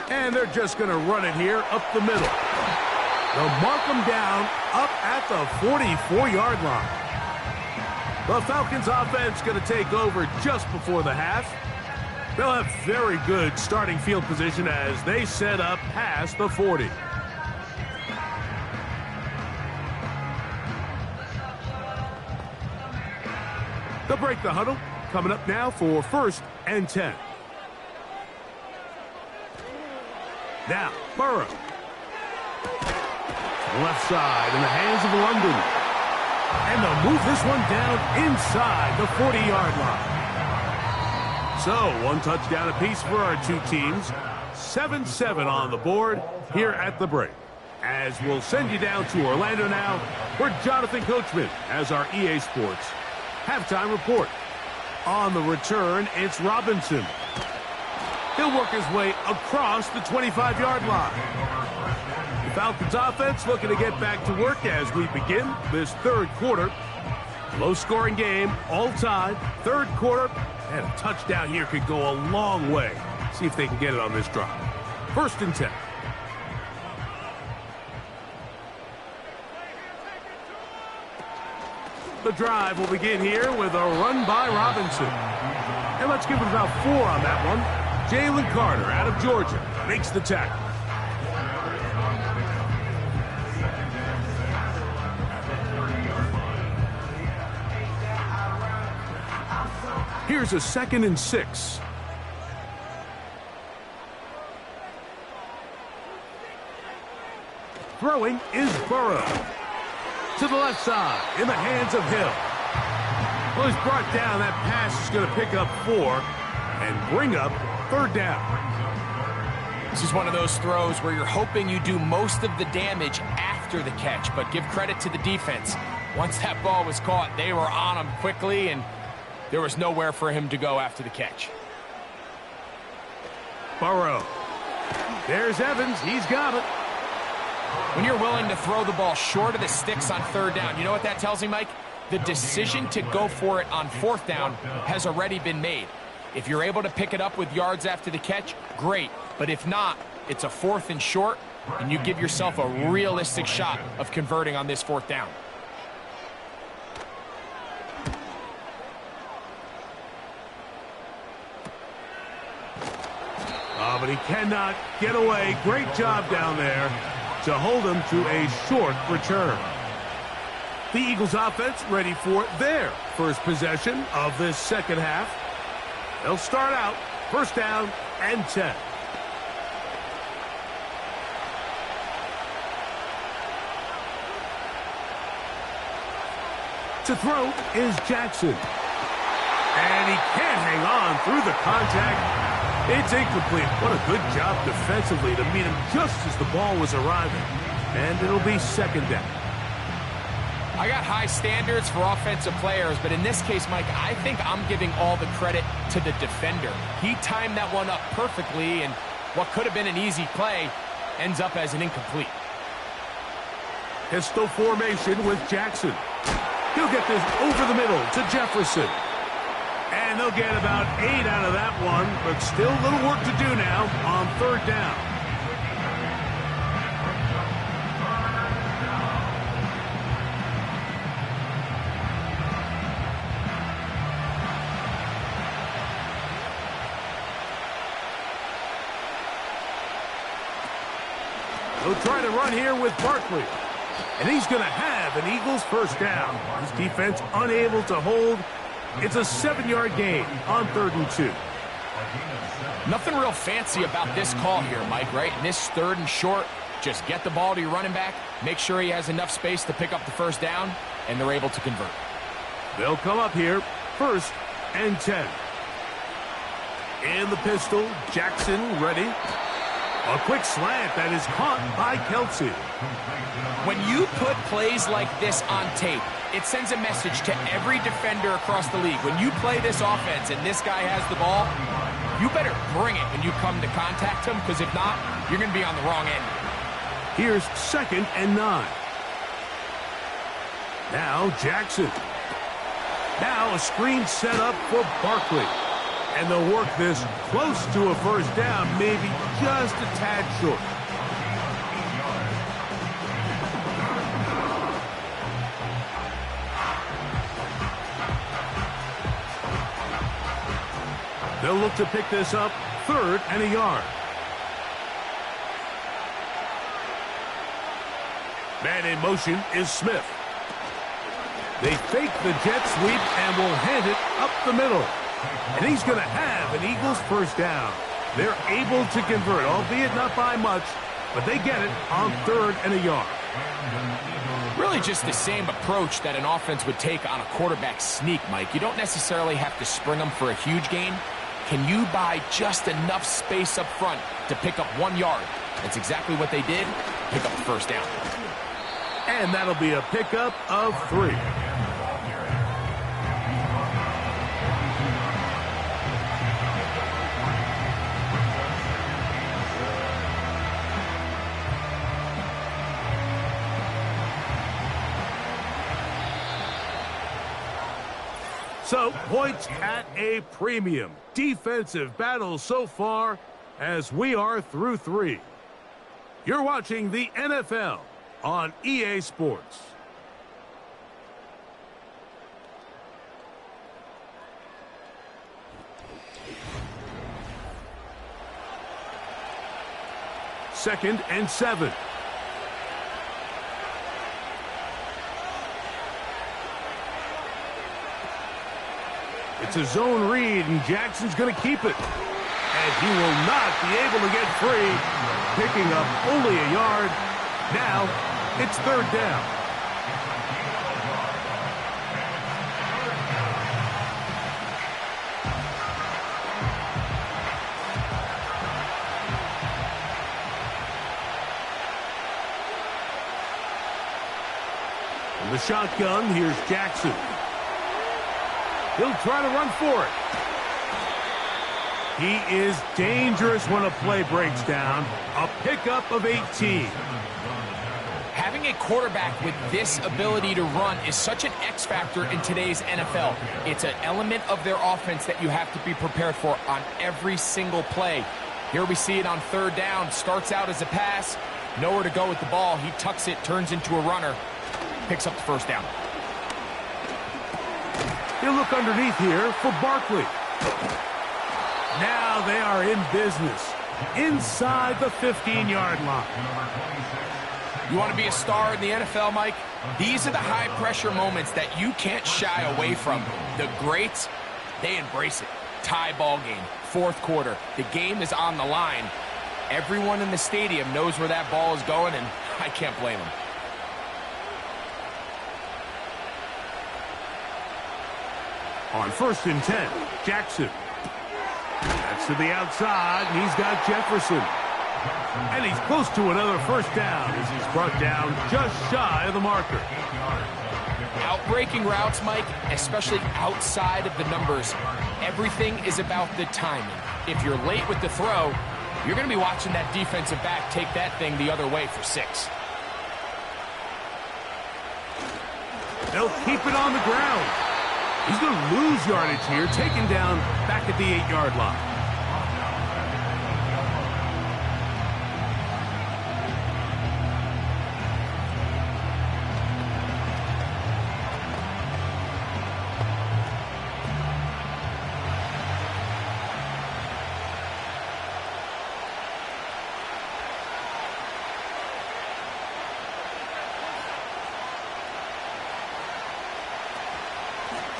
And they're just going to run it here up the middle. They'll mark them down up at the 44-yard line. The Falcons offense going to take over just before the half. They'll have very good starting field position as they set up past the 40. They'll break the huddle. Coming up now for 1st and 10. Now, Burrow. Left side in the hands of London. And they'll move this one down inside the 40-yard line. So, one touchdown apiece for our two teams. 7-7 on the board here at the break. As we'll send you down to Orlando now, where Jonathan Coachman has our EA Sports halftime report. On the return, it's Robinson. He'll work his way across the 25-yard line. The Falcons offense looking to get back to work as we begin this third quarter. Low-scoring game, all tied, third quarter, and a touchdown here could go a long way. See if they can get it on this drive. 1st and 10. The drive will begin here with a run by Robinson. And let's give it about 4 on that one. Jalen Carter out of Georgia makes the tackle. Here's a 2nd and 6. Throwing is Burrow. To the left side, in the hands of Hill. Well, he's brought down. That pass is going to pick up 4 and bring up 3rd down. This is one of those throws where you're hoping you do most of the damage after the catch, but give credit to the defense. Once that ball was caught, they were on him quickly, and there was nowhere for him to go after the catch. Burrow. There's Evans. He's got it. When you're willing to throw the ball short of the sticks on 3rd down, you know what that tells me, Mike? The decision to go for it on 4th down has already been made. If you're able to pick it up with yards after the catch, great. But if not, it's a 4th and short, and you give yourself a realistic shot of converting on this 4th down. Oh, but he cannot get away. Great job down there to hold him to a short return. The Eagles offense ready for their first possession of this second half. They'll start out 1st down and 10. To throw is Jackson. And he can't hang on through the contact. It's incomplete. What a good job defensively to meet him just as the ball was arriving. And it'll be 2nd down. I got high standards for offensive players, but in this case, Mike, I think I'm giving all the credit to the defender. He timed that one up perfectly, and what could have been an easy play ends up as an incomplete. Pistol formation with Jackson. He'll get this over the middle to Jefferson. And they'll get about 8 out of that one, but still a little work to do now on 3rd down. They'll try to run here with Barkley. And he's going to have an Eagles 1st down. His defense unable to hold. It's a 7-yard gain on 3rd and 2. Nothing real fancy about this call here, Mike, right? In this 3rd and short, just get the ball to your running back, make sure he has enough space to pick up the 1st down, and they're able to convert. They'll come up here 1st and 10. In the pistol, Jackson ready. A quick slant that is caught by Kelsey. When you put plays like this on tape, it sends a message to every defender across the league. When you play this offense and this guy has the ball, you better bring it when you come to contact him, because if not, you're going to be on the wrong end. Here's 2nd and 9. Now Jackson. Now a screen set up for Barkley. And they'll work this close to a first down, maybe just a tad short. They'll look to pick this up 3rd and a yard. Man in motion is Smith. They fake the jet sweep and will hand it up the middle. And he's going to have an Eagles first down. They're able to convert, albeit not by much, but they get it on 3rd and a yard. Really just the same approach that an offense would take on a quarterback sneak, Mike. You don't necessarily have to spring them for a huge gain. Can you buy just enough space up front to pick up 1 yard? That's exactly what they did. Pick up the first down. And that'll be a pickup of 3. So, points at a premium. Defensive battle so far as we are through 3. You're watching the NFL on EA Sports. Second and 7. It's a zone read, and Jackson's going to keep it. And he will not be able to get free, picking up only a yard. Now, it's 3rd down. From the shotgun, here's Jackson. He'll try to run for it. He is dangerous when a play breaks down. A pickup of 18. Having a quarterback with this ability to run is such an X factor in today's NFL. It's an element of their offense that you have to be prepared for on every single play. Here we see it on 3rd down. Starts out as a pass. Nowhere to go with the ball. He tucks it, turns into a runner. Picks up the first down. He'll look underneath here for Barkley. Now they are in business inside the 15-yard line. You want to be a star in the NFL, Mike? These are the high-pressure moments that you can't shy away from. The greats, they embrace it. Tie ball game, 4th quarter. The game is on the line. Everyone in the stadium knows where that ball is going, and I can't blame them. On 1st and 10, Jackson. That's to the outside, and he's got Jefferson. And he's close to another first down as he's brought down just shy of the marker. Outbreaking routes, Mike, especially outside of the numbers, everything is about the timing. If you're late with the throw, you're going to be watching that defensive back take that thing the other way for 6. They'll keep it on the ground. He's going to lose yardage here, taken down back at the 8-yard line.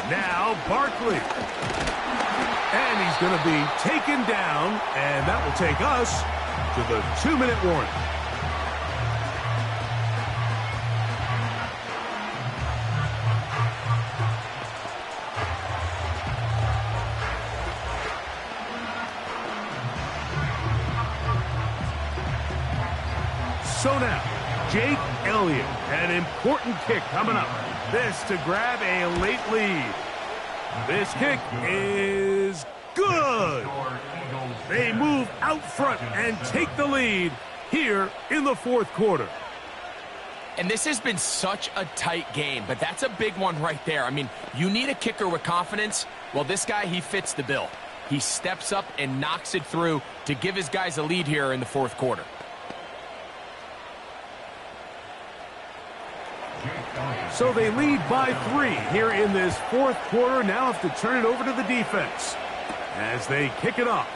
Now Barkley. And he's going to be taken down, and that will take us to the 2-minute warning. So now, Jake Elliott, an important kick coming up. This to grab a late lead. This kick is good. They move out front and take the lead here in the fourth quarter. And this has been such a tight game, but that's a big one right there. I mean, you need a kicker with confidence. Well, this guy, he fits the bill. He steps up and knocks it through to give his guys a lead here in the fourth quarter. So they lead by 3 here in this fourth quarter. Now have to turn it over to the defense as they kick it off.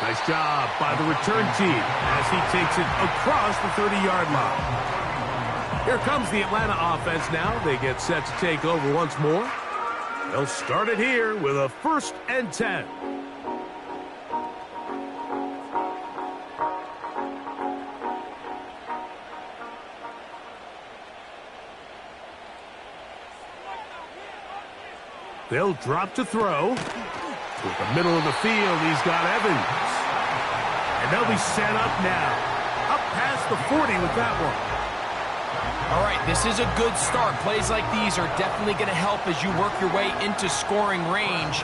Nice job by the return team as he takes it across the 30-yard line. Here comes the Atlanta offense now. They get set to take over once more. They'll start it here with a 1st and 10. They'll drop to throw. With the middle of the field, he's got Evans. And they'll be set up now. Up past the 40 with that one. All right, this is a good start. Plays like these are definitely going to help as you work your way into scoring range.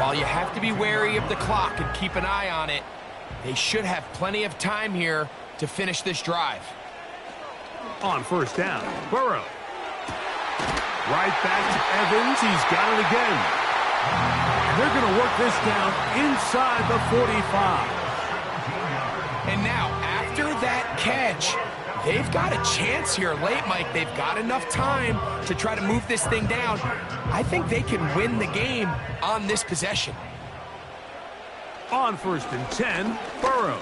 While you have to be wary of the clock and keep an eye on it, they should have plenty of time here to finish this drive. On 1st down, Burrow. Right back to Evans. He's got it again. And they're going to work this down inside the 45. And now, after that catch, they've got a chance here late, Mike. They've got enough time to try to move this thing down. I think they can win the game on this possession. On 1st and 10, Burrow.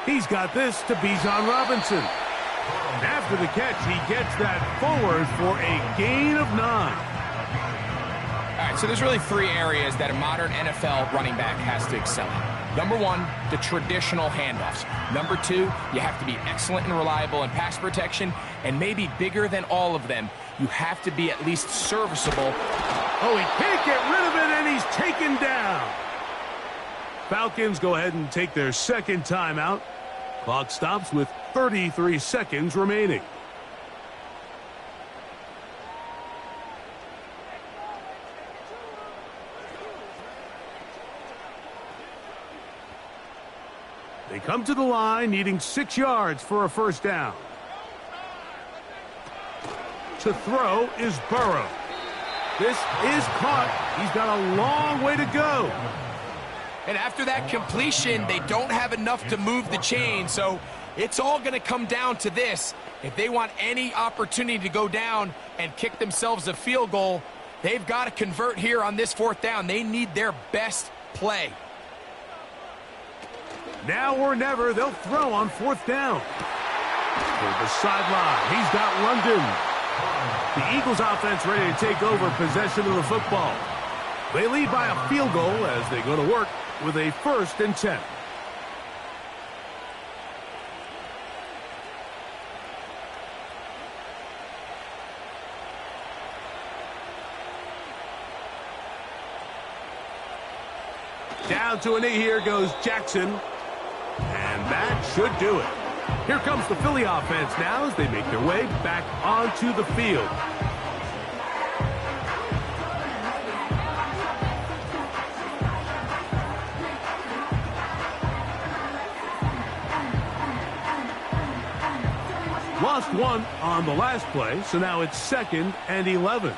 He's got this to Bijan Robinson. After the catch, he gets that forward for a gain of 9. All right, so there's really 3 areas that a modern NFL running back has to excel in. Number 1, the traditional handoffs. Number 2, you have to be excellent and reliable in pass protection. And maybe bigger than all of them, you have to be at least serviceable. Oh, he can't get rid of it, and he's taken down. Falcons go ahead and take their 2nd timeout. Clock stops with 33 seconds remaining. They come to the line needing 6 yards for a 1st down. To throw is Burrow. This is caught. He's got a long way to go. And after that completion, they don't have enough to move the chain, so it's all going to come down to this. If they want any opportunity to go down and kick themselves a field goal, they've got to convert here on this 4th down. They need their best play. Now or never, they'll throw on 4th down. To the sideline, he's got London. The Eagles offense ready to take over possession of the football. They lead by a field goal as they go to work with a 1st and 10. Down to a knee here goes Jackson. And that should do it. Here comes the Philly offense now as they make their way back onto the field. Lost 1 on the last play, so now it's 2nd and 11.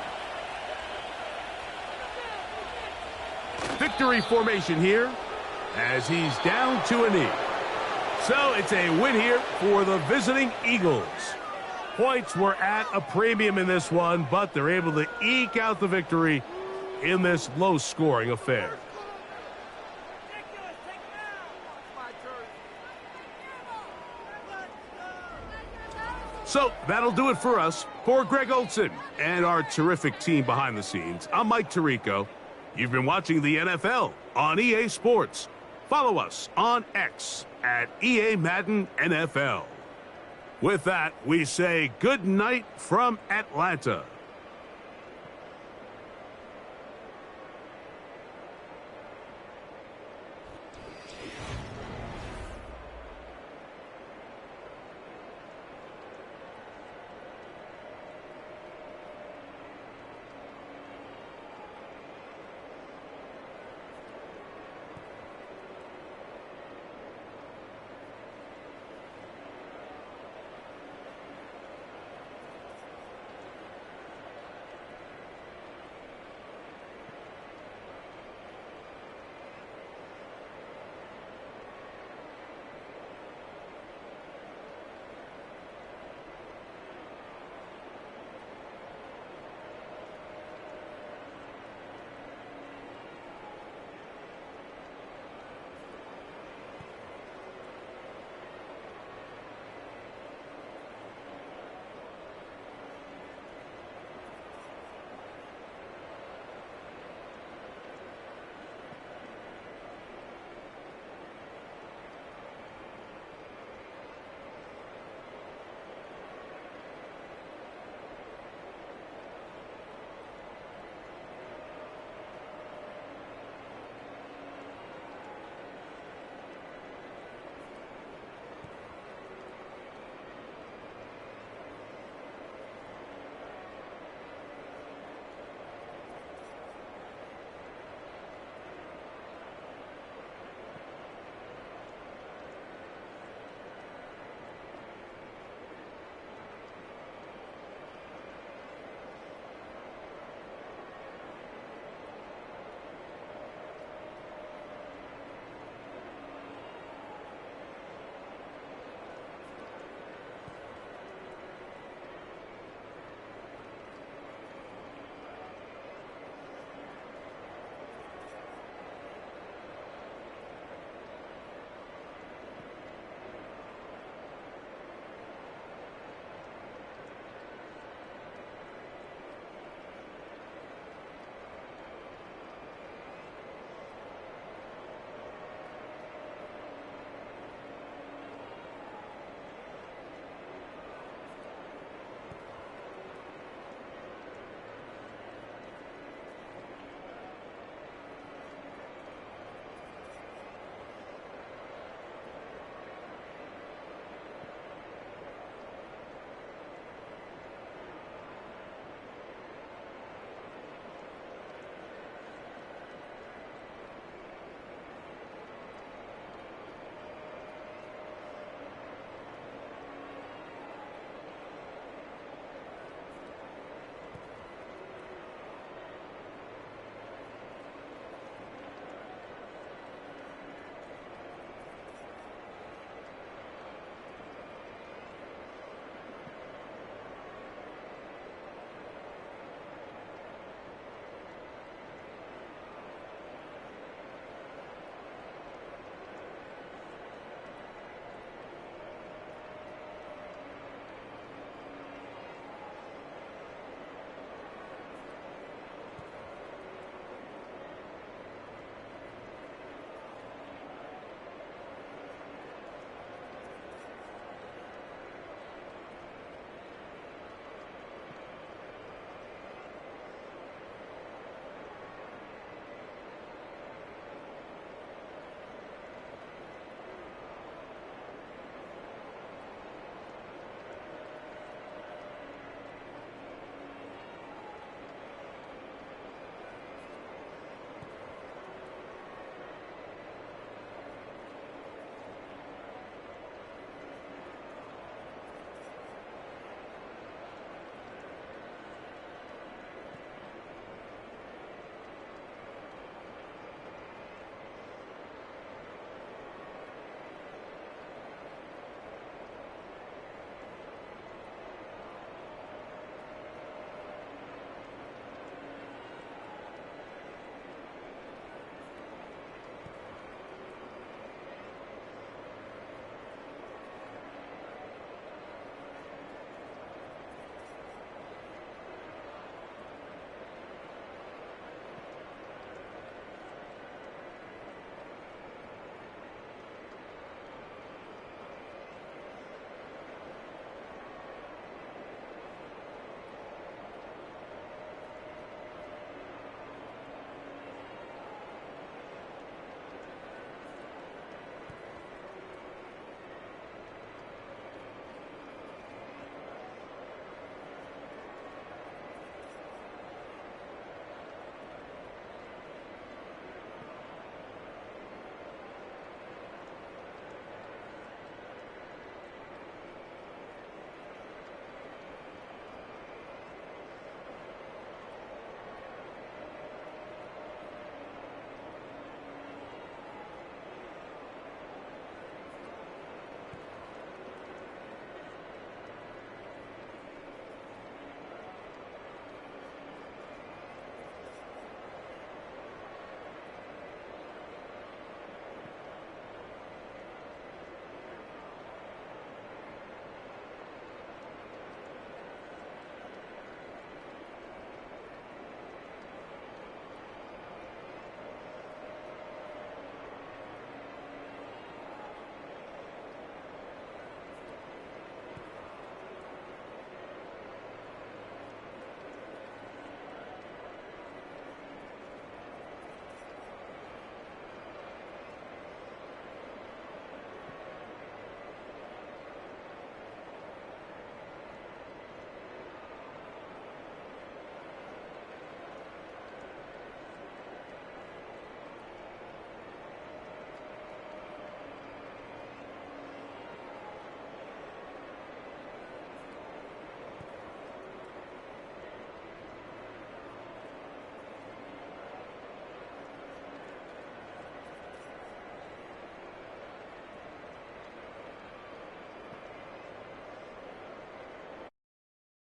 Victory formation here as he's down to a knee. So it's a win here for the visiting Eagles. Points were at a premium in this one, but they're able to eke out the victory in this low-scoring affair. So that'll do it for us. For Greg Olson and our terrific team behind the scenes, I'm Mike Tirico. You've been watching the NFL on EA Sports. Follow us on X at EA Madden NFL. With that, we say good night from Atlanta.